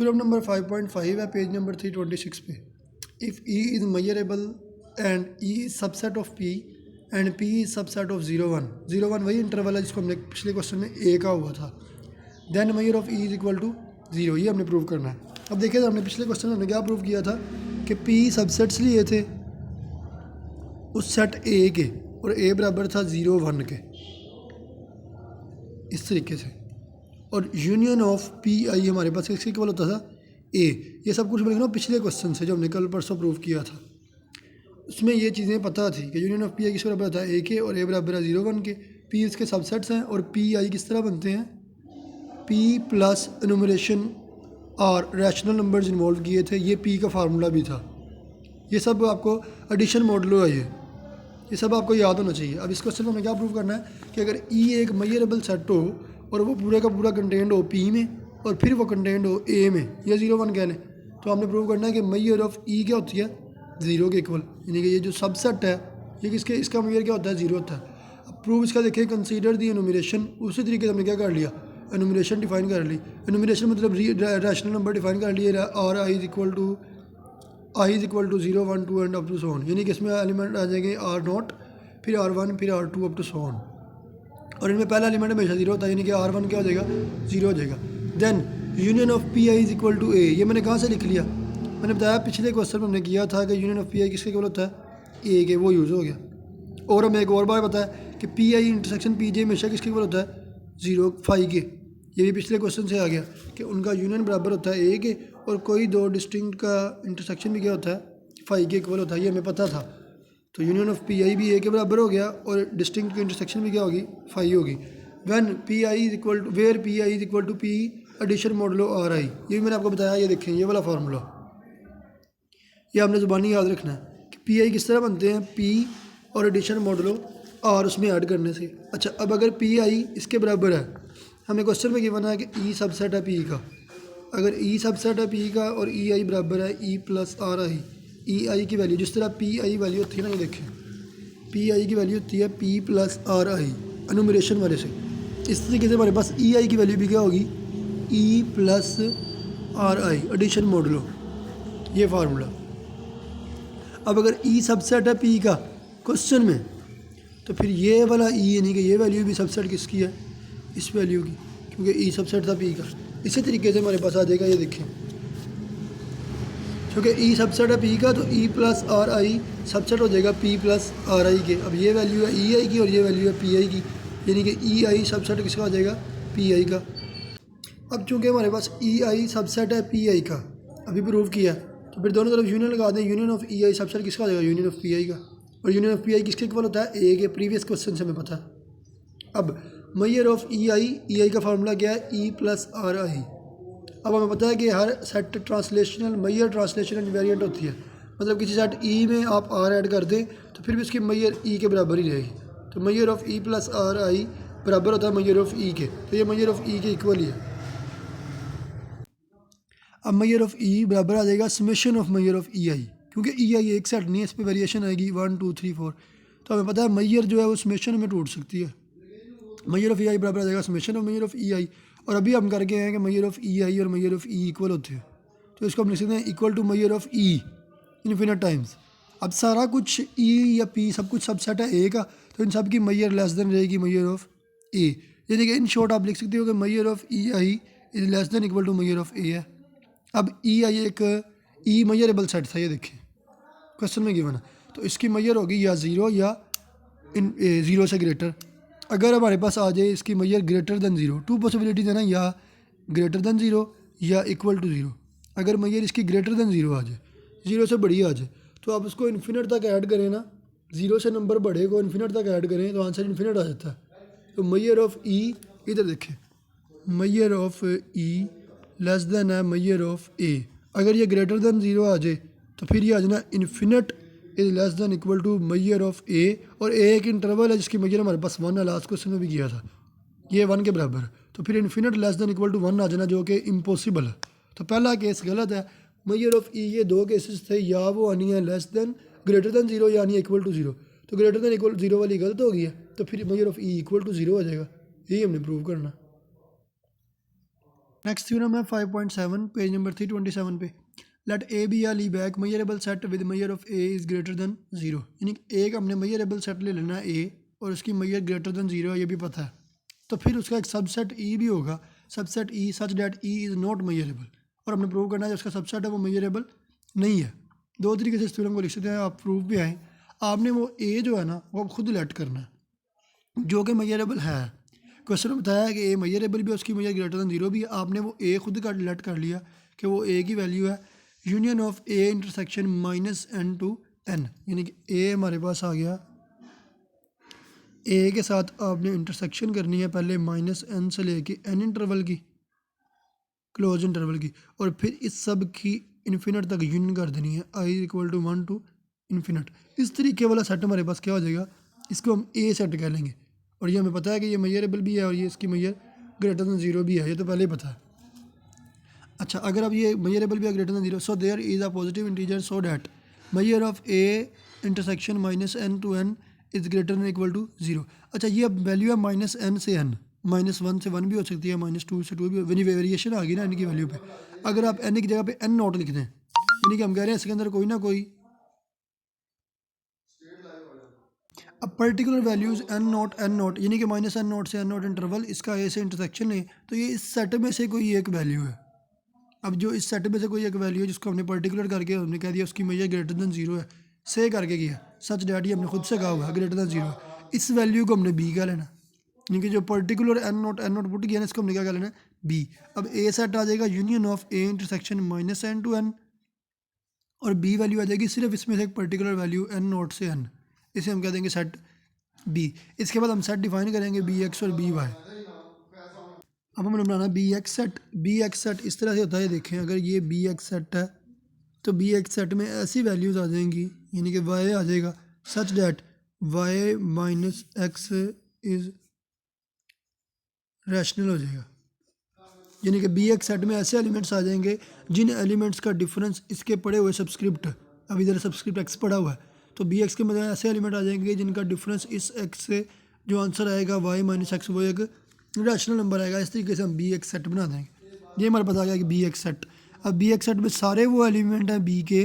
Problem number 5.5 है, page number 326 पे। If E is measurable and E is subset of P and P is subset of 0 1 0 1 वही interval है जिसको हमने पिछले क्वेश्चन में A का हुआ था। Then measure of E is equal to 0, ये हमने प्रूव करना है। अब देखिए हमने पिछले क्वेश्चन में हमने क्या प्रूव किया था कि P सबसेट्स लिए थे उस सेट A के और A बराबर था 0 1 के, इस तरीके से। और यूनियन ऑफ पी आई हमारे पास किसके इक्वल होता था ए। ये सब कुछ ना पिछले क्वेश्चन से जो हमने कल परसों प्रूव किया था उसमें ये चीज़ें पता थी कि यूनियन ऑफ पी आई किस बराबर होता है ए के और ए बराबर है 0 1 के। पी इसके सबसेट्स हैं और पी आई किस तरह बनते हैं, पी प्लस एनुमरेशन और रैशनल नंबर्स इन्वॉल्व किए थे। ये पी का फार्मूला भी था। ये सब आपको एडिशन मॉडलो है, ये सब आपको याद होना चाहिए। अब इस क्वेश्चन में हमें क्या प्रूव करना है कि अगर ई एक मेजरेबल सेट हो और वो पूरे का पूरा कंटेंट हो पी में और फिर वो कंटेंट हो ए में या 0 1 कह लें, तो हमने प्रूव करना है कि मेजर ऑफ ई क्या होती है 0 के इक्वल, यानी कि ये जो सबसेट है ये किसके, इसका मेजर क्या होता है 0 होता है। अब प्रूव इसका देखिए, कंसीडर दी एनुमरेशन, उसी तरीके से हमने क्या कर लिया, एनुमरेशन डिफाइन कर ली। एनुमरेशन मतलब रैशनल नंबर डिफाइन कर लिए और I is equal to 0 1 2 and up to so on, यानी कि इसमें एलिमेंट आ जाएंगे R0 फिर R1 फिर R2 up to so on. और इनमें पहला एलिमेंट हमेशा 0 होता है, यानी कि R1 क्या हो जाएगा 0 हो जाएगा। Then union of P I is equal to A, ये मैंने कहाँ से लिख लिया, मैंने बताया पिछले क्वेश्चन में हमने किया था कि यूनियन ऑफ पी आई किसके इक्वल होता है ए के, वो यूज़ हो गया। और हमें एक और बार बताया कि पी आई इंटरसेक्शन पी जे हमेशा किसके इक्वल होता है 0 5 के, ये भी पिछले क्वेश्चन से आ गया कि उनका यूनियन बराबर होता है ए के और कोई दो डिस्टिंक्ट का इंटरसेक्शन भी क्या होता है 5 के इक्वल होता है, ये हमें पता था। तो यूनियन ऑफ पी आई भी ए के बराबर हो गया और डिस्टिंक्ट की इंटरसेक्शन भी क्या होगी 5 होगी। When P I is equal to where P I is equal to P addition modulo R I, ये भी मैंने आपको बताया। ये देखें ये वाला फार्मूला, ये हमने ज़ुबानी याद रखना है कि पी आई किस तरह बनते हैं, पी और एडिशन मॉडलो आर उसमें ऐड करने से। अच्छा, अब अगर पी आई इसके बराबर है, हमें क्वेश्चन में गिवन है कि ई सबसेट है पी का, अगर ई सबसेट है पी का और ई आई बराबर है ई प्लस आर आई, ई आई की वैल्यू जिस तरह पी आई वैल्यू होती है ना, ये देखें पी आई की वैल्यू होती है पी प्लस आर आई एनुमरेशन वाले से, इस तरीके से हमारे पास ई आई की वैल्यू भी क्या होगी E plus R I addition modulo, ये फार्मूला। अब अगर ई सबसेट है पी का क्वेश्चन में, तो फिर ये वाला ई यानी कि ये वैल्यू भी सबसेट किसकी है, इस वैल्यू की, क्योंकि ई सबसेट था पी का। इसी तरीके से हमारे पास आ जाएगा, ये देखें क्योंकि ई सबसेट है पी का तो ई प्लस आर आई सबसेट हो जाएगा पी प्लस आर आई के। अब ये वैल्यू है ई आई की और ये वैल्यू है पी आई की, यानी कि ई आई सबसेट किसका हो जाएगा पी आई का। अब चूँकि हमारे पास ई आई सबसेट है पी आई का, अभी प्रूव किया, तो फिर दोनों तरफ यूनियन लगा दें। Union of E I subset किसका हो जाएगा यूनियन ऑफ पी आई का, और यूनियन ऑफ पी आई किसके इक्वल होता है ए के, प्रीवियस क्वेश्चन से हमें पता है। अब मेजर ऑफ ई आई का फार्मूला क्या है ई प्लस आर आई। अब हमें पता है कि हर set translational measure translational variant होती है, मतलब किसी सेट ई में आप आर ऐड कर दें तो फिर भी उसकी मेजर ई के बराबर ही रहेगी। तो major of E plus R आई बराबर होता है मेजर ऑफ ई के, तो ये मेजर ऑफ ई के इक्वल ही है। अब मेजर ऑफ ई बराबर आ जाएगा summation of major of E आई, क्योंकि ई आई एक सेट नहीं है, इस पर वेरिएशन आएगी 1 2 3 4, तो हमें पता है मेजर जो है वो समेशन में टूट सकती है। मेजर ऑफ ई आई बराबर आ जाएगा summation of major of E I, और अभी हम करके हैं कि मेजर ऑफ ई आई और मेजर ऑफ ई इक्वल होते हैं, तो इसको हम लिख सकते हैं equal to measure of E infinite times. अब सारा कुछ ई या पी सब कुछ सबसेट है ए का, तो इन सब की मेजर लेस देन रहेगी मेजर ऑफ ए, यानी कि इन शॉर्ट आप लिख सकते हो कि measure of E I is less than equal to measure of A है। अब ई आई एक ई मेजरेबल सेट था, ये देखिए क्वेश्चन में गिवन है, तो इसकी मेजर होगी या 0 या इन 0 से ग्रेटर। अगर हमारे पास आ जाए इसकी मेजर ग्रेटर देन 0, 2 पॉसिबिलिटीज है ना, या ग्रेटर देन 0 या इक्वल टू 0। अगर मेजर इसकी ग्रेटर देन 0 आ जाए, 0 से बड़ी आ जाए, तो आप उसको इन्फिनिट तक ऐड करें ना, 0 से नंबर बढ़े को इन्फिनिट तक ऐड करें तो आंसर इन्फिनिट आ जाता है। तो मेजर ऑफ ई इधर देखें, major of E less than है मेजर ऑफ ए। अगर ये ग्रेटर देन 0 आ जाए तो फिर ये आ जाना infinite is less than equal to measure of A, और ए एक इंटरवल है जिसकी मेजर हमारे पास 1 है, लास्ट क्वेश्चन में भी किया था, ये 1 के बराबर है, तो फिर infinite less than equal to 1 आ जाना, जो कि इम्पॉसिबल है। तो पहला केस गलत है, मेजर ऑफ ई ये दो केसेस थे, या वो आनी है लेस देन ग्रेटर देन 0 या आनी है इक्वल टू 0, तो ग्रेटर देन इक्वल 0 वाली गलत हो गई है, तो फिर measure of E equal to 0 आ जाएगा, यही हमने प्रूव करना। नेक्स्ट थ्योरम है 5.7 पेज नंबर 327 पे। Let A be a Lebesgue measurable set with measure of A is greater than zero, यानी एक हमने मयरेबल सेट ले लेना है ए और उसकी मयर ग्रेटर दैन जीरो है, ये भी पता है। तो फिर उसका एक सबसेट ई भी होगा, subset E such that E is not measurable, और हमने प्रूव करना है जो उसका सबसेट है वो मयरेबल नहीं है। दो तरीके से इस थ्योरम को लिख सकते हैं, आप प्रूफ भी आए। आपने वो ए जो है ना वो खुद लेट करना है जो कि मयरेबल है। क्वेश्चन में बताया है कि ए मयरेबल भी है, उसकी मयर ग्रेटर दैन जीरो भी है। आपने वो ए खुद का लेट कर लिया कि वो ए की वैल्यू है union of A intersection minus N to N, यानी कि ए हमारे पास आ गया। ए के साथ आपने इंटरसेक्शन करनी है पहले माइनस एन से लेके एन इंटरवल की, क्लोज इंटरवल की, और फिर इस सब की इन्फिनिट तक यूनियन कर देनी है, I equal to 1 to infinite. इस तरीके वाला सेट हमारे पास क्या हो जाएगा, इसको हम ए सेट कह लेंगे। और ये हमें पता है कि ये मयरेबल भी है और ये इसकी मयर ग्रेटर दैन जीरो भी है, ये तो पहले ही पता है। अच्छा, अगर अब ये मयरेबल भी है greater than zero, so there is a positive integer so that measure of A intersection minus N to N is greater than equal to zero. अच्छा, ये अब वैल्यू है माइनस एन से एन, माइनस वन से one भी हो सकती है, माइनस टू से टू भी, यानी वेरिएशन आ गई ना एन की वैल्यू पे। अगर आप एन की जगह पे एन नॉट लिख दें, यानी कि हम कह रहे हैं इसके अंदर कोई ना कोई अब पर्टिकुलर वैल्यूज़ एन नॉट यानी कि माइनस एन नॉट से एन नॉट इंटरवल, इसका ए से इंटरसेक्शन लें तो ये इस सेट में से कोई एक वैल्यू है। अब जो इस सेट में से कोई एक वैल्यू है जिसको हमने पर्टिकुलर करके हमने कह दिया उसकी मेजर ग्रेटर दैन जीरो है, से करके किया सच डैट, ये हमने खुद से कहा हुआ है ग्रेटर दैन जीरो है, इस वैल्यू को हमने बी का लेना, यानी कि जो पर्टिकुलर एन नॉट पुट किया ना इसको हमने क्या कर लेना बी। अब ए सेट आ जाएगा union of A intersection minus N to N, और बी वैल्यू आ जाएगी सिर्फ इसमें से एक पर्टिकुलर वैल्यू एन नॉट से एन, इसे हम कह देंगे सेट बी। इसके बाद हम सेट डिफाइन करेंगे बी एक्स और बी वाई। अब हमने बनाना B x set. B x set इस तरह से होता है, देखें अगर ये बी एक्स सेट है तो बी एक्स सेट में ऐसी वैल्यूज़ आ जाएंगी, यानी कि वाई आ जाएगा such that Y minus X is rational हो जाएगा, यानी कि बी एक्स सेट में ऐसे एलिमेंट्स आ जाएंगे जिन एलिमेंट्स का डिफरेंस इसके पड़े हुए सब्सक्रिप्ट, अब इधर सब्सक्रिप्ट एक्स पड़ा हुआ है, तो बी एक्स के मतलब ऐसे एलिमेंट आ जाएंगे जिनका डिफरेंस इस एक्स से जो आंसर आएगा वाई माइनस एक्स वो एक रैशनल नंबर आएगा। इस तरीके से हम बी एक्स सेट बना देंगे। ये हमारे पास आ गया कि बी एक्स सेट। अब बी एक्स सेट में सारे वो एलिमेंट हैं बी के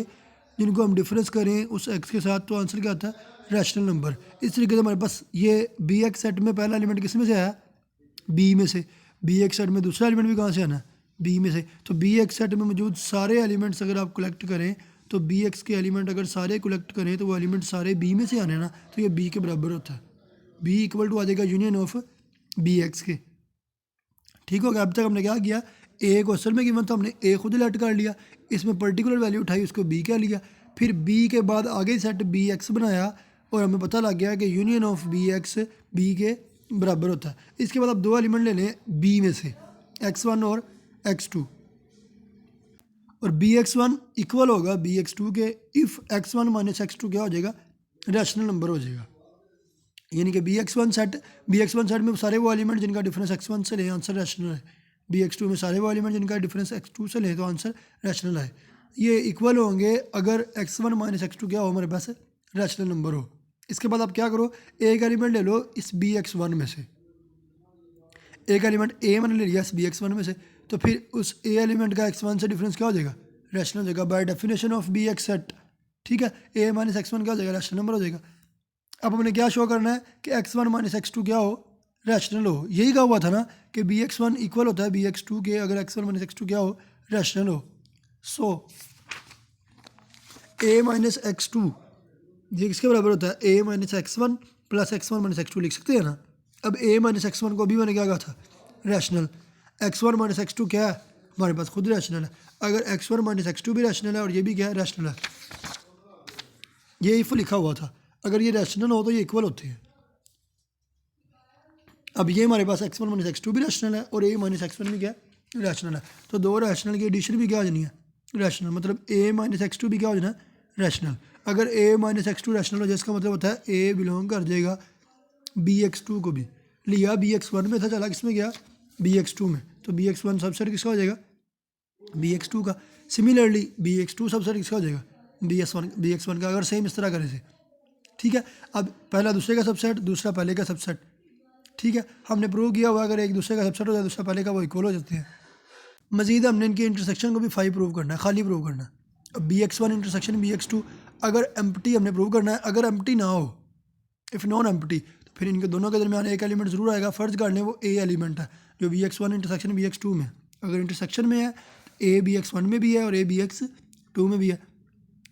जिनको हम डिफरेंस करें उस एक्स के साथ, तो आंसर क्या आता है रैशनल नंबर। इस तरीके से हमारे पास ये बी एक्स सेट में पहला एलिमेंट किस में से आया, बी में से। बी एक्स सेट में दूसरा एलिमेंट भी कहाँ से आना है, बी में से। तो बी एक्स सेट में मौजूद सारे एलिमेंट्स अगर आप कलेक्ट करें तो बी एक्स के एलिमेंट अगर सारे कलेक्ट करें तो वो एलिमेंट सारे बी में से आने ना, तो ये बी के बराबर होता है। बी इक्वल टू आ जाएगा यूनियन ऑफ बी एक्स के। ठीक हो गया। अब तक हमने क्या किया, ए क्वेश्चन में गिवन था, हमने ए खुद लेट कर लिया, इसमें पर्टिकुलर वैल्यू उठाई उसको बी कह लिया, फिर बी के बाद आगे सेट बी एक्स बनाया और हमें पता लग गया कि union of B X B के बराबर होता है। इसके बाद आप दो एलिमेंट ले लें बी में से, एक्स वन और एक्स टू, और बी एक्स वन इक्वल होगा बी एक्स टू के if X one minus x two क्या हो जाएगा, रैशनल नंबर हो जाएगा। यानी कि बी एक्स वन सेट में सारे वो एलिमेंट जिनका डिफरेंस एक्स वन से ले आंसर रैशनल है, बी एक्स टू में सारे वो एलिमेंट जिनका डिफरेंस एक्स टू से ले तो आंसर रैशनल है। ये इक्वल होंगे अगर X one minus x two क्या हो हमारे पास रैशनल नंबर हो। इसके बाद आप क्या करो, एक एलिमेंट ले लो इस बी एक्स वन में से, एक एलिमेंट ए मैंने ले लिया इस बी एक्स वन में से, तो फिर उस ए एलिमेंट का एक्स वन से डिफरेंस क्या हो जाएगा, रैशनल हो जाएगा by definition of B x set. ठीक है, ए माइनस एक्स वन क्या हो जाएगा, रैशनल नंबर हो जाएगा। अब हमने क्या शो करना है कि X one minus x two क्या हो, रैशनल हो। यही कहा हुआ था ना कि बी एक्स वन इक्वल होता है बी एक्स टू के अगर X one minus x two क्या हो, रैशनल हो। So A minus x two ये किसके बराबर होता है, A minus X one plus X one minus x two लिख सकते हैं ना। अब ए माइनस एक्स वन को अभी मैंने क्या कहा था, rational. X one minus x two क्या है, हमारे पास खुद रैशनल है। अगर X one minus x two भी रैशनल है और ये भी क्या है, रैशनल है, ये इफ लिखा हुआ था, अगर ये रैशनल हो तो ये इक्वल होते हैं। अब ये हमारे पास x one minus x two भी रैशनल है और ए माइनस एक्स वन भी क्या है, रैशनल है, तो दो रैशनल की एडिशन भी क्या हो जानी है, रैशनल। मतलब ए माइनस एक्स टू भी क्या हो जाना है, रैशनल। अगर ए माइनस एक्स टू रैशनल हो जाए इसका मतलब होता है ए बिलोंग कर जाएगा बी एक्स टू को भी। लिया बी एक्स वन में था, चला किस में गया, बी एक्स टू में, तो बी एक्स वन सबसेट किसका हो जाएगा, बी एक्स टू का। Similarly B X two subset किसका हो जाएगा, बी एक्स वन का, अगर सेम इस तरह करे से। ठीक है, अब पहला दूसरे का सबसेट, दूसरा पहले का सबसेट। ठीक है, हमने प्रूव किया हुआ अगर एक दूसरे का सबसेट हो जाए दूसरा पहले का वो इक्वल हो जाते हैं। मज़ीद हमने इनके इंटरसेक्शन को भी फाई प्रूव करना है, खाली प्रूव करना है। अब BX1 इंटरसेक्शन BX2 अगर एम्प्टी हमने प्रूव करना है, अगर एम्प्टी ना हो, इफ़ नॉन एम्प्टी, तो फिर इनके दोनों के दरमियान एक एलिमेंट ज़रूर आएगा। फ़र्ज़ कर लें वो ए एलिमेंट है जो BX1 इंटरसेक्शन BX2 में, अगर इंटरसेक्शन में है ए BX1 में भी है और ए BX2 में भी है,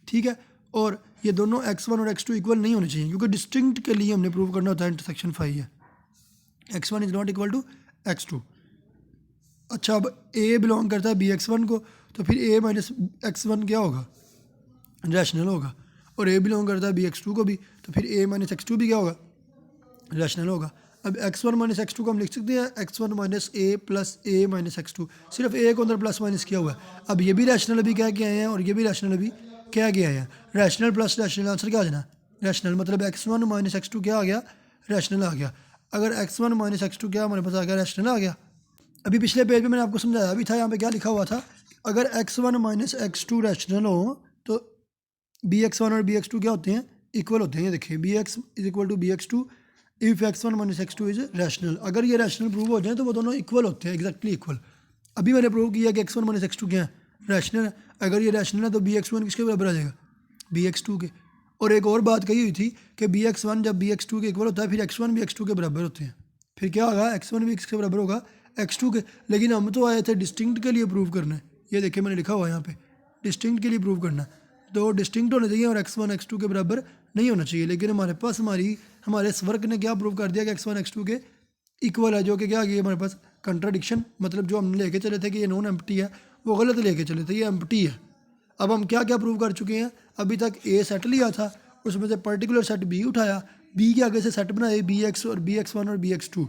ठीक है। और ये दोनों X1 और X2 इक्वल नहीं होने चाहिए, क्योंकि डिस्टिंक्ट के लिए हमने प्रूव करना होता है इंटरसेक्शन फाई है, X1 is not equal to X2। अच्छा, अब ए बिलोंग करता है BX1 को, तो फिर a माइनस X1 क्या होगा, रैशनल होगा। और ए बिलोंग करता है BX2 को भी, तो फिर a माइनस X2 भी क्या होगा, रैशनल होगा। अब X1 माइनस X2 को हम लिख सकते हैं X1 माइनस ए प्लस ए माइनस X2, सिर्फ ए को अंदर प्लस माइनस किया हुआ है। अब ये भी रैशनल अभी क्या के आए हैं और ये भी रैशनल अभी क्या के आए हैं, रैशनल प्लस रैशनल, आंसर क्या आ जाना, रैशनल। मतलब X1 माइनस X2 क्या आ गया, रैशनल आ गया। अगर X1 माइनस X2 क्या हमारे पास आ गया, रैशनल आ गया। अभी पिछले पेज पे मैंने आपको समझाया भी था, यहाँ पे क्या लिखा हुआ था, अगर X1 माइनस X2 रैशनल हो तो BX1 और BX2 क्या होते हैं, इक्वल होते हैं। ये देखिए BX is equal to BX2 if X1 minus X2 is rational. अगर ये रैशनल प्रूव हो जाए तो वो दोनों इक्वल होते हैं, एग्जैक्टली इक्वल। अभी मैंने प्रूव किया कि X1 माइनस X2 क्या है, रैशनल है। अगर ये रैशनल है तो BX1 किसके बराबर आ जाएगा, BX2 के। और एक और बात कही हुई थी कि BX1 जब BX2 के इक्वल होता है फिर X1 भी X2 के बराबर होते हैं। फिर क्या होगा, X1 भी किसके बराबर होगा, X2 के। लेकिन हम तो आए थे डिस्टिंक्ट के लिए प्रूव करना है, ये देखिए मैंने लिखा हुआ है यहाँ पे, डिस्टिंक्ट के लिए प्रूव करना है। तो डिस्टिंक्ट होना चाहिए और X1 X2 के बराबर नहीं होना चाहिए। लेकिन हमारे पास हमारे इस वर्क ने क्या प्रूव कर दिया कि X1 X2 के इक्वल है, जो कि क्या आ गया हमारे पास, कंट्राडिक्शन। मतलब जो हम लेके चले थे कि ये नॉन एम्प्टी है वो गलत लेके चले थे, ये एम्प्टी है। अब हम क्या क्या प्रूव कर चुके हैं, अभी तक ए सेट लिया था, उसमें से पर्टिकुलर सेट बी उठाया, बी के आगे से सेट बनाए BX और BX1 और BX2।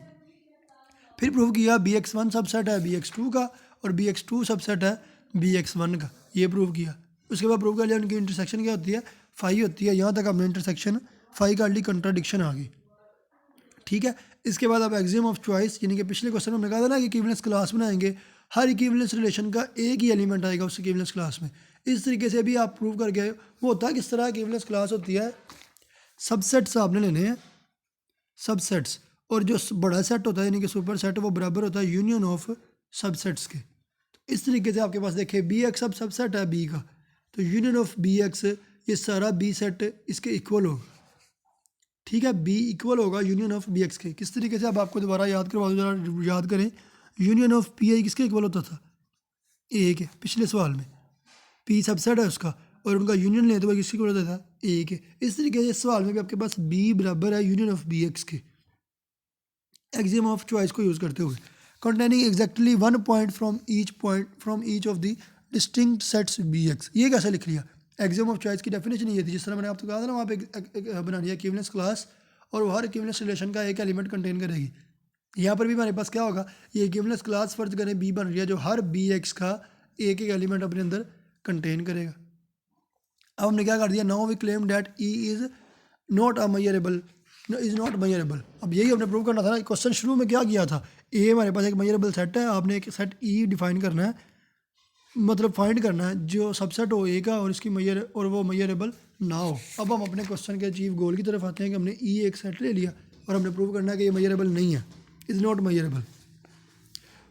फिर प्रूव किया BX1 सबसेट है BX2 का और BX2 सबसेट है BX1 का, ये प्रूव किया। उसके बाद प्रूव कर लिया उनकी इंटरसेक्शन क्या होती है, फाई होती है। यहाँ तक हमने इंटरसेक्शन फाई कर ली, कंट्राडिक्शन आ गई, ठीक है। इसके बाद अब एक्सियम ऑफ चॉइस, यानी कि पिछले क्वेश्चन में हमने कहा था ना कि इक्विवेलेंस क्लास बनाएंगे, हर इक्विवेलेंस रिलेशन का एक ही एलिमेंट आएगा उस इक्विवेलेंस क्लास में। इस तरीके से भी आप प्रूव कर गए। वो होता है किस तरह इक्विवेलेंस क्लास होती है, सबसेट्स आपने लेने हैं, सबसेट्स, और जो बड़ा सेट होता है यानी कि सुपर सेट, वो बराबर होता है यूनियन ऑफ सबसेट्स के। तो इस तरीके से आपके पास देखिए BX अब सबसेट है B का, तो यूनियन ऑफ BX, ये सारा B सेट इसके इक्वल होगा, ठीक है। B इक्वल होगा यूनियन ऑफ BX के। किस तरीके से, अब आपको दोबारा याद करवा दो, जरा याद करें। यूनियन ऑफ PI किसके इक्वल होता था, A के, पिछले सवाल में P सबसेट है उसका, और उनका यूनियन लेते हुए किसके इक्वल होता था, A के। इस तरीके से इस सवाल में भी आपके पास B बराबर है यूनियन ऑफ BX के, एक्सियम ऑफ चॉइस को यूज़ करते हुए, containing exactly 1 point from each of the distinct sets BX। ये कैसे लिख लिया, एक्सियम ऑफ चॉइस की डेफिनेशन ये थी, जिस तरह मैंने आपको कहा था ना, वहाँ पे एक बना लिया इक्विवेलेंस क्लास, और वो हर इक्विवेलेंस रिलेशन का एक एलिमेंट कंटेन करेगी। यहाँ पर भी हमारे पास क्या होगा, ये इक्विवेलेंस क्लास फर्ज करें B बन रही है, जो हर BX का एक एक एलिमेंट अपने अंदर कंटेन करेगा। अब हमने क्या कर दिया, now we claim that E is not a measurable, is not measurable. अब यही हमने प्रूव करना था ना। क्वेश्चन शुरू में क्या किया था, ए हमारे पास एक मेजरेबल सेट है, आपने एक सेट E डिफाइन करना है, मतलब फाइंड करना है जो सबसेट हो ए का और इसकी और वो मेजरेबल ना हो। अब हम अपने क्वेश्चन के चीफ गोल की तरफ आते हैं कि हमने E एक सेट ले लिया और हमने प्रूव करना है कि ये मेजरेबल नहीं है, is not measurable.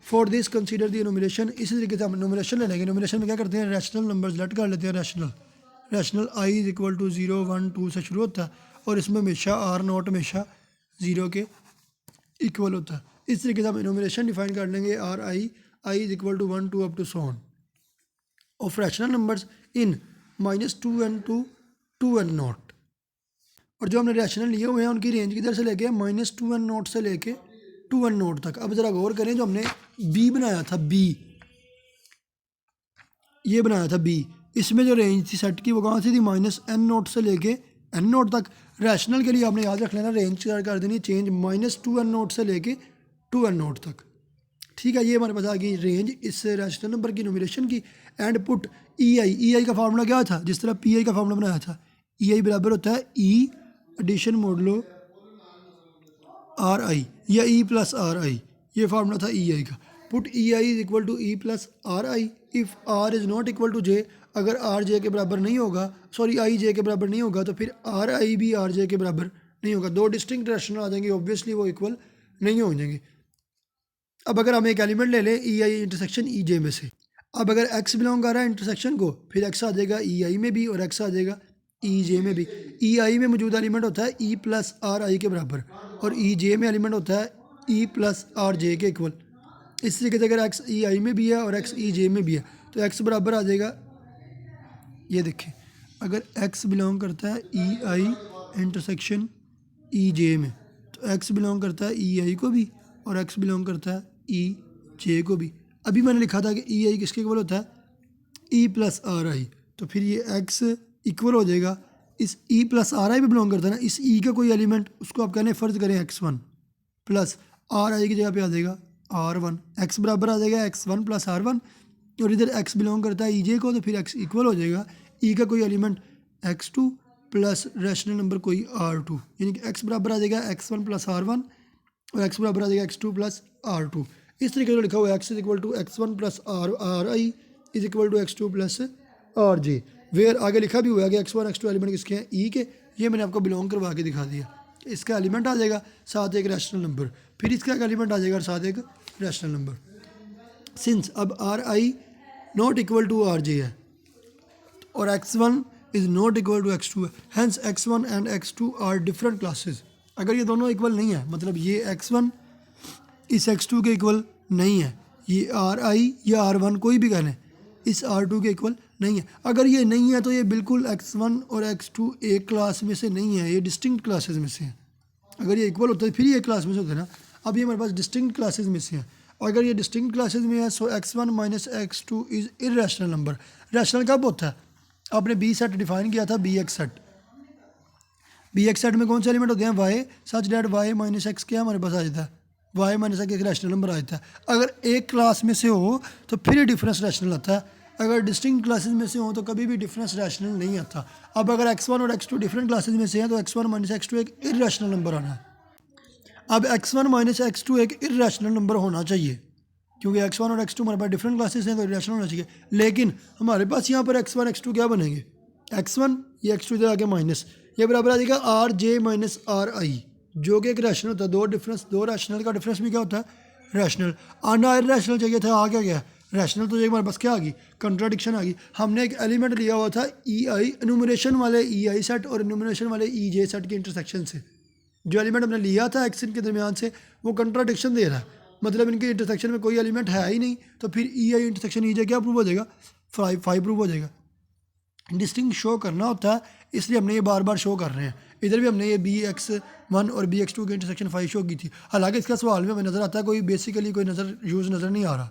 For this consider the enumeration. इसी तरीके से हम एनुमरेशन ले लेंगे। एनुमरेशन में क्या करते हैं, रैशनल नंबर्स लेट कर लेते हैं, rational I is equal to 0 1 2 से शुरू होता है, और इसमें हमेशा R0 हमेशा 0 के इक्वल होता है। इस तरीके से हम एनुमरेशन डिफाइन कर लेंगे, I is equal to 1 2 up to so on of rational numbers in -2 and 2 and 0। और जो हमने रैशनल लिए हुए हैं उनकी रेंज किधर से लेके -2 and 0 से लेके 2 and 0 तक। अब ज़रा गौर करें, जो हमने B बनाया था, ये बनाया था B, इसमें जो रेंज थी सेट की वो कहाँ से थी, -n0 से लेके n0 तक। रैशनल के लिए आपने याद रख लेना, रेंज कर देनी चेंज -2 and 0 से लेके 2 and 0 तक, ठीक है। ये हमारे पास आ गई रेंज इस रैशनल नंबर की न्यूमरेशन की। एंड पुट EI का फार्मूला क्या था, जिस तरह PI का फार्मूला बनाया था, EI बराबर होता है E एडिशन मोडलो RI या E प्लस RI, ये फार्मूला था EI का। Put EI is equal to E plus RI if R is not equal to J। अगर R J के बराबर नहीं होगा, सॉरी I J के बराबर नहीं होगा, तो फिर RI भी R J के बराबर नहीं होगा। दो डिस्टिंक्ट रैशनल आ जाएंगे, ऑब्वियसली वो इक्वल नहीं हो जाएंगे। अब अगर हम एक एलिमेंट ले लें ई आई इंटरसेक्शन ई जे में से, अब अगर एक्स बिलोंग कर रहा है इंटरसेक्शन को, फिर एक्स आ जाएगा ई आई में भी और एक्स आ जाएगा ई जे में भी। ई आई में मौजूद एलिमेंट होता है ई प्लस आर आई के बराबर और ई जे में एलिमेंट होता है ई प्लस आर जे के इक्वल। इस तरीके से अगर एक्स ई आई में भी है और एक्स ई जे में भी है तो एक्स बराबर आ जाएगा, ये देखें, अगर एक्स बिलोंग करता है ई आई इंटरसेक्शन ई जे में तो एक्स बिलोंग करता है ई आई को भी और एक्स बिलोंग करता है ई जे को भी। अभी मैंने लिखा था कि ई आई किसके इक्वल होता है, ई प्लस आर आई, तो फिर ये एक्स इक्वल हो जाएगा इस ई प्लस आर आई भी बिलोंग करता है ना, इस ई का कोई एलिमेंट उसको आप कहने फ़र्ज करें एक्स वन प्लस आर आई की जगह पे आ जाएगा आर वन, एक्स बराबर आ जाएगा X one plus R one, और इधर एक्स बिलोंग करता है ई जे को तो फिर एक्स इक्वल हो जाएगा ई का कोई element X two plus rational number कोई आर टू, यानी कि एक्स बराबर आ जाएगा X one plus R one और एक्स बराबर आ जाएगा X two plus R two. इस तरीके से लिखा हुआ है X is equal to X one plus R I is equal to x two plus R J, where आगे लिखा भी हुआ है कि X one X two element किसके हैं ई के, ये मैंने आपको बिलोंग करवा के दिखा दिया। इसका एलिमेंट आ जाएगा साथ एक रैशनल नंबर, फिर इसका एलिमेंट आ जाएगा साथ एक रैशनल नंबर। सिंस अब R I not equal to R J है और x one is not equal to x two है, hence x one and x two are different classes. अगर ये दोनों इक्वल नहीं है, मतलब ये एक्स वन इस एक्स टू के इक्वल नहीं है, ये आर आई या आर वन कोई भी कह लें इस आर टू के इक्वल नहीं है। अगर ये नहीं है तो ये बिल्कुल एक्स वन और एक्स टू एक क्लास में से नहीं है, ये डिस्टिंक्ट क्लासेस में से हैं। अगर ये इक्वल होता है फिर ये एक क्लास में से होते हैं ना, अब ये हमारे पास डिस्टिंक्ट क्लासेस में से हैं, और अगर ये डिस्टिंक्ट क्लासेस में है so x one minus x two is irrational number. Rational कब होता है, आपने बी सेट डिफाइन किया था B x set, B x set में कौन से एलिमेंट होते हैं y, such that y minus x क्या हमारे पास आ जाता है, वाई माइनस एक्स एक रैशनल नंबर आ जाता है। अगर एक क्लास में से हो तो फिर ये डिफरेंस रैशनल आता है, अगर डिस्टिंक्ट क्लासेस में से हो तो कभी भी डिफरेंस रैशनल नहीं आता। अब अगर एक्स वन और एक्स टू डिफरेंट क्लासेस में से हैं तो X one minus x two एक इर्रेशनल नंबर आना है। अब X one minus x two एक इर्रेशनल नंबर होना चाहिए क्योंकि एक्स वन और एक्स टू हमारे पास डिफरेंट क्लासेस हैं तो इर्रेशनल होना चाहिए, लेकिन हमारे पास यहाँ पर एक्स वन एक्स टू क्या बनेंगे, एक्स वन ये एक्स टू इधर आके माइनस, ये बराबर आ जाएगा आर जे माइनस आर आई, जो कि एक रैशनल होता है। दो रैशनल का डिफरेंस भी क्या होता है, रैशनल। आना रैशनल चाहिए था, आ क्या गया रैशनल, तो हमारे पास क्या आ गई, कंट्राडिक्शन आ गई। हमने एक एलिमेंट लिया हुआ था ई आई एनुमरेशन वाले ई आई सेट और एनुमरेशन वाले ई जे सेट के इंटरसेक्शन से, जो एलिमेंट हमने लिया था एक्स के दरमियान से वो कंट्राडिक्शन दे रहा है, मतलब इनके इंटरसेक्शन में कोई एलिमेंट है ही नहीं, तो फिर ई आई इंटरसेक्शन ई जे क्या प्रूव हो जाएगा, फाइव प्रूव हो जाएगा। डिस्टिंक्ट शो करना होता है इसलिए हमने ये बार बार शो कर रहे हैं। इधर भी हमने ये बी एक्स वन और बी एक्स टू के इंटरसेक्शन 5 शो की थी, हालांकि इसका सवाल में हमें नज़र आता है कोई बेसिकली कोई यूज़ नज़र नहीं आ रहा,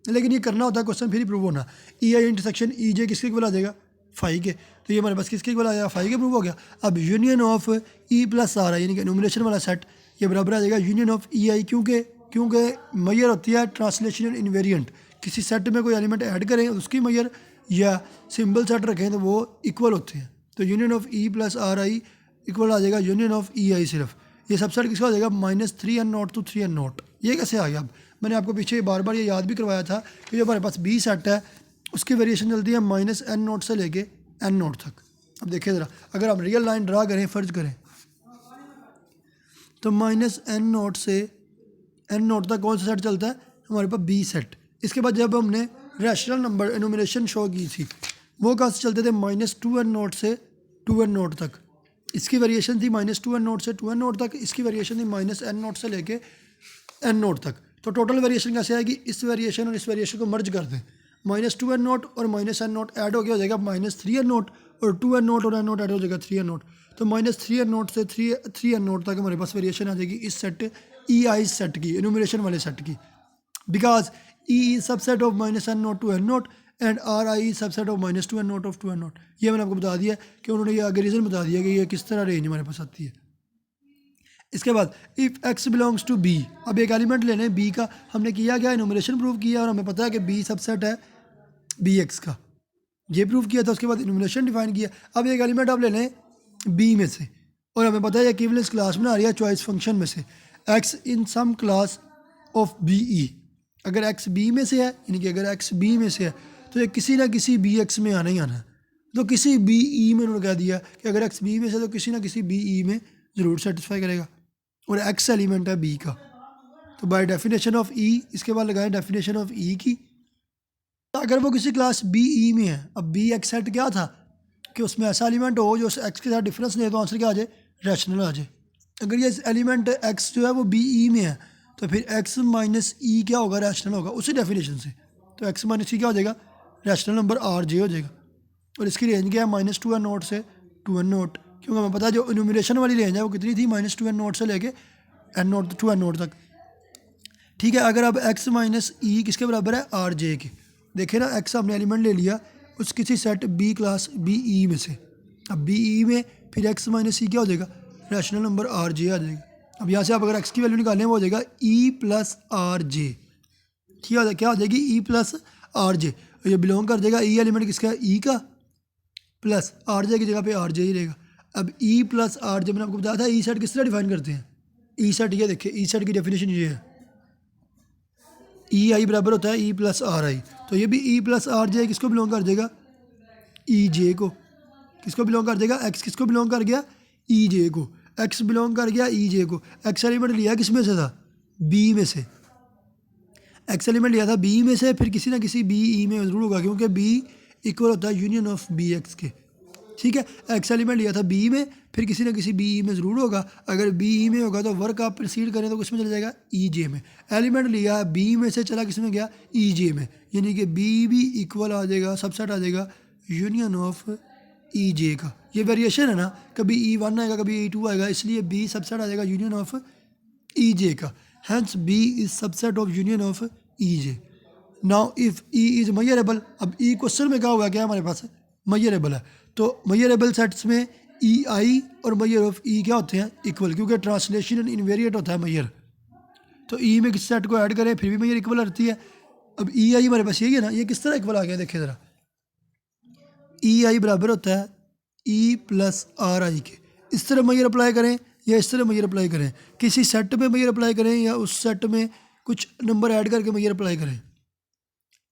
लेकिन ये करना होता है क्वेश्चन फिर ही प्रूव होना। ई आई इंटरसेक्शन ई जे किसके इक्वल आ जाएगा, 5 के, तो ये हमारे पास किसके इक्वल आ जाएगा, 5 के प्रूव हो गया। अब union of E plus R आई यानी कि न्यूमरेशन वाला सेट ये बराबर आ जाएगा यूनियन ऑफ ई आई, क्योंकि मैयर होती है ट्रांसलेशनल इन्वेरिएंट, किसी सेट में कोई एलिमेंट ऐड करें उसकी मैयर या सिंबल सेट रखें तो वो इक्वल होते हैं, तो union of E plus R I equal आ जाएगा यूनियन ऑफ ई आई। सिर्फ ये सबसेट किसका हो जाएगा, -3n0 to 3n0। ये कैसे आ गया, अब मैंने आपको पीछे बार बार ये याद भी करवाया था कि जो हमारे पास बी सेट है उसकी वेरिएशन चलती है -n0 से लेके n0 तक। अब देखिए ज़रा, अगर हम रियल लाइन ड्रा करें, फ़र्ज करें तो -n0 से n0 तक कौन सा सेट चलता है, हमारे पास बी सेट। इसके बाद जब हमने रैशनल नंबर एनुमरेशन शो की थी वो कहाँ से चलते थे, -2n0 से 2n0 तक, इसकी वेरिएशन थी -2n0 से 2n0 तक, इसकी वेरिएशन थी -n0 से लेके n0 तक। तो टोटल वेरिएशन कैसे आएगी, इस वेरिएशन और इस वेरिएशन को मर्ज कर दें, -2n0 और -n0 ऐड हो गया हो जाएगा -3n0 और 2n0 और n0 ऐड हो जाएगा 3n0, तो -3n0 से 3n0 तक हमारे पास वेरिएशन आ जाएगी इस सेट ई आई सेट की, एनुमरेशन वाले सेट की, because E is subset of -n0 to n0 and are I subset of -2n0 of 2n0। ये मैंने आपको बता दिया कि उन्होंने ये आगे रीज़न बता दिया कि ये किस तरह रेंज हमारे पास आती है। इसके बाद if x belongs to b, अब एक एलिमेंट लेने b का, हमने किया क्या, इनुमरेशन प्रूव किया और हमें पता है कि b सबसेट है bx का, ये प्रूव किया था। उसके बाद इनुमरेशन डिफाइन किया। अब एक एलिमेंट आप ले लें b में से और हमें पता है इक्विवेलेंस क्लास बना रही है चॉइस फंक्शन में से, x in some class of be, अगर x b में से है यानी कि अगर x b में से है तो ये किसी ना किसी bx में आना ही आना है, तो किसी be में उन्होंने कह दिया कि अगर x b में से तो किसी ना किसी be में ज़रूर सेटिस्फाई करेगा और x एलिमेंट है b का, तो बाय डेफिनेशन ऑफ ई, इसके बाद लगाएं डेफिनेशन ऑफ ई की। अगर वो किसी क्लास बी ई में है, अब बी एक्स सेट क्या था कि उसमें ऐसा एलिमेंट हो जो एक्स के साथ डिफरेंस नहीं है, तो आंसर क्या आ जाए, रैशनल आ जाए। अगर ये एलिमेंट एक्स जो है वो बी ई में है, तो फिर एक्स माइनस ई क्या होगा, रैशनल होगा उसी डेफिनेशन से। तो एक्स माइनस ई क्या हो जाएगा, रैशनल नंबर आर जे हो जाएगा। और इसकी रेंज क्या है, -2 n नोट से 2 n नोट, क्योंकि हमें पता है जो इन्यूमरेशन वाली रेंज है वो कितनी थी, -2 n नोट से लेके n नोट 2 n नोट तक। ठीक है, अगर अब x माइनस ई किसके बराबर है, आर जे के। देखे ना, x हमने एलिमेंट ले लिया उस किसी set B class B E में से। अब बी ई में फिर x माइनस ई क्या हो जाएगा, रैशनल नंबर आर जे आ जाएगा। अब यहाँ से आप अगर x की वैल्यू निकालें वो हो जाएगा ई प्लस आर जे। ठीक है, क्या हो जाएगी, ई प्लस आर जे। ये बिलोंग कर जाएगा, ई एलिमेंट किसका है, ई का, प्लस आर जे की जगह पे आर जे ही रहेगा। अब ई प्लस आर जे मैंने आपको बताया था ई सेट किस तरह डिफाइन करते हैं। ई सेट ये देखिए, ई सेट की डेफिनेशन ये है, ई आई बराबर होता है ई प्लस आर आई। तो ये भी ई प्लस आर जे किसको बिलोंग कर देगा, ई जे को। किसको बिलोंग कर देगा, एक्स किसको बिलोंग कर गया, ई जे को। एक्स बिलोंग कर गया ई जे को। एक्स एलिमेंट लिया किस में से था, बी में से। एक्स एलिमेंट लिया था बी में से, फिर किसी ना किसी बी ई में जरूर होगा, क्योंकि बी इक्वल होता है यूनियन ऑफ बी एक्स के। ठीक है, एक्स एलिमेंट लिया था बी में, फिर किसी ना किसी बी ई में ज़रूर होगा। अगर बी ई में होगा तो वर्क आप प्रोसीड करें तो किस में चला जाएगा, ई जे में। एलिमेंट लिया बी में से, चला किस में गया, ई जे में, यानी कि बी भी इक्वल आ जाएगा, सबसेट आ जाएगा यूनियन ऑफ ई जे का। ये वेरिएशन है ना, कभी E1 आएगा कभी E2 आएगा, इसलिए बी सबसेट आ जाएगा यूनियन ऑफ ई जे का। Hence B is subset of union of E J. Now if E is measurable, अब ई क्वेश्चन में क्या हुआ, क्या हमारे पास मयरेबल है, तो मयरेबल सेट्स में ई आई और मयर ऑफ ई क्या होते हैं, इक्वल, क्योंकि ट्रांसलेशन इनवेरिएट होता है मयर। तो ई में किस सेट को ऐड करें फिर भी मयर इक्वल रहती है। अब ई आई हमारे पास यही है ना, ये किस तरह इक्वल आ गया, देखिए ज़रा, ई आई बराबर होता है ई प्लस आर आई के। इस तरह मयर अप्लाई करें या इस तरह मयर अप्लाई करें, किसी सेट में मयर अप्लाई करें या उस सेट में कुछ नंबर ऐड करके मयर अप्लाई करें,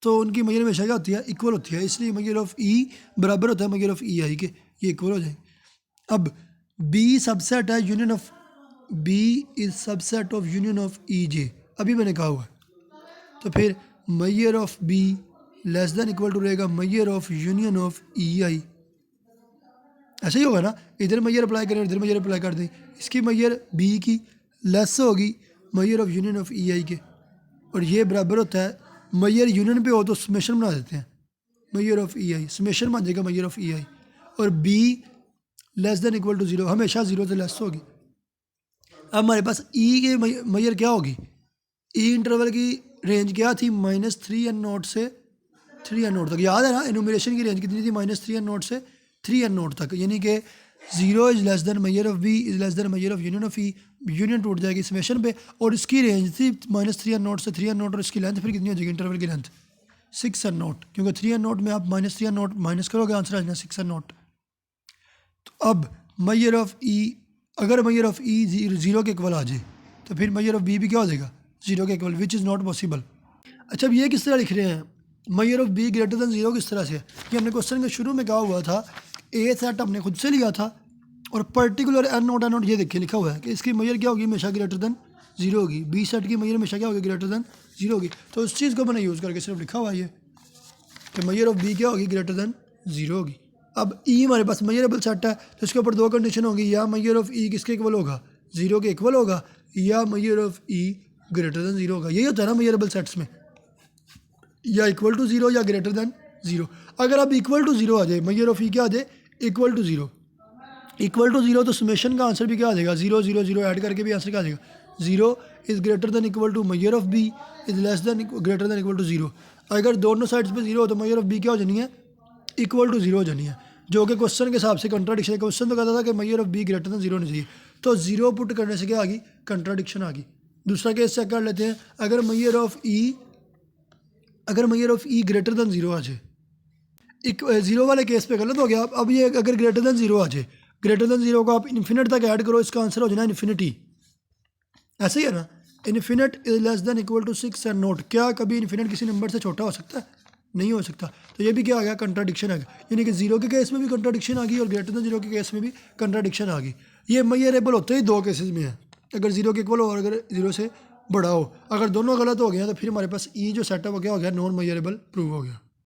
तो उनकी मयर हमेशा क्या होती है, इक्वल होती है। इसलिए मयर ऑफ ई बराबर होता है मयर ऑफ ई आई के, ये इक्वल हो जाए। अब बी सबसेट है union of, B is subset of union of E J, अभी मैंने कहा हुआ है। तो फिर measure of B less than equal to रहेगा measure of union of E I. ऐसे ही होगा ना, इधर मयर अप्लाई करें इधर मयर अप्लाई कर दें, इसकी मयर बी की लेस होगी Mayur of union of E आई के, और ये बराबर होता है मयर यूनियन पे हो तो समेशन बना देते हैं, measure of E I, summation बन जाएगा मयर ऑफ ई आई। और B less than equal to zero, हमेशा जीरो से लेस होगी। अब हमारे पास ई के मयर क्या होगी, ई इंटरवल की रेंज क्या थी, -3 n नोट से 3 n नोट तक। याद है ना, इनूमरेशन की रेंज कितनी थी, -3 n नोट से 3 n नोट तक, यानी कि 0 is less than measure of B is less than measure of union of E. Union टूट जाएगी समेशन पे, और इसकी रेंज थी -3 n नोट से 3 n नोट, और इसकी लेंथ फिर कितनी हो जाएगी, इंटरवल की लेंथ 6 n नोट, क्योंकि 3 n नोट में आप -3 n नोट माइनस करोगे आंसर आ जाएगा 6 n नोट। तो अब मयर ऑफ ई, अगर मयर ऑफ ई जीरो के इक्वल आ जाए तो फिर मयर ऑफ बी भी क्या हो जाएगा, जीरो के equal, which is not possible. अच्छा, अब ये किस तरह लिख रहे हैं, measure of B greater than zero किस तरह से है, कि हमने क्वेश्चन के शुरू में कहा हुआ था ए सेट हमने खुद से लिया था, और पर्टिकुलर एन नोट ये देखिए लिखा हुआ है कि इसकी मयर क्या होगी, हमेशा ग्रेटर दैन जीरो होगी। बी सेट की मयर हमेशा क्या होगी, ग्रेटर दैन जीरो होगी। तो उस चीज़ को मैंने यूज़ करके सिर्फ लिखा हुआ है ये कि मयर ऑफ बी क्या होगी, ग्रेटर दैन जीरो होगी। अब ई हमारे पास मयरेबल सेट है, तो इसके ऊपर दो कंडीशन होगी, या मयर ऑफ ई किसके इक्वल होगा, जीरो के इक्वल होगा, या measure of E greater than zero होगा। यही होता है ना मयरेबल सेट्स में, या इक्वल टू जीरो या ग्रेटर दैन जीरो। अगर अब इक्वल टू जीरो आ जाए, मयर ऑफ ई क्या आ जाए, equal to zero, equal to zero, तो समेशन का आंसर भी क्या आ जाएगा, 0 0 0 ऐड करके भी आंसर क्या आ जाएगा, 0 is greater than equal to measure of B is less than greater than equal to 0। अगर दोनों साइड्स पे 0 हो तो मयर ऑफ बी क्या हो जानी है, इक्वल टू 0 हो जानी है, जो कि क्वेश्चन के हिसाब से कंट्राडिक्शन है। क्वेश्चन तो कहता था कि measure of B greater than 0 होनी चाहिए, तो 0 पुट करने से क्या आ गई, कंट्राडिक्शन आ गई। दूसरा केस चेक कर लेते हैं, अगर measure of E greater than 0 आ जाए, एक 0 वाले केस पे गलत हो गया। अब ये अगर ग्रेटर दैन 0 आ जाए, ग्रेटर दैन 0 को आप इन्फिनिट तक ऐड करो, इसका आंसर हो जाना इन्फिनिटी। ऐसे ही है ना, infinite is less than equal to 6 n note. क्या कभी इन्फिनिट किसी नंबर से छोटा हो सकता है, नहीं हो सकता। तो ये भी क्या आ गया, कंट्राडिक्शन आ गया, यानी कि 0 के केस में भी कंट्राडिक्शन आ गई और ग्रेटर दैन 0 के केस में भी कंट्राडिक्शन आ गई। ये मयरेबल होते ही दो केसेस में है, अगर 0 के इक्वल हो और अगर 0 से बड़ा हो। अगर दोनों गलत हो गए हैं तो फिर हमारे पास ई जो सेटअप हो गया नॉन मेजरेबल प्रूव हो गया।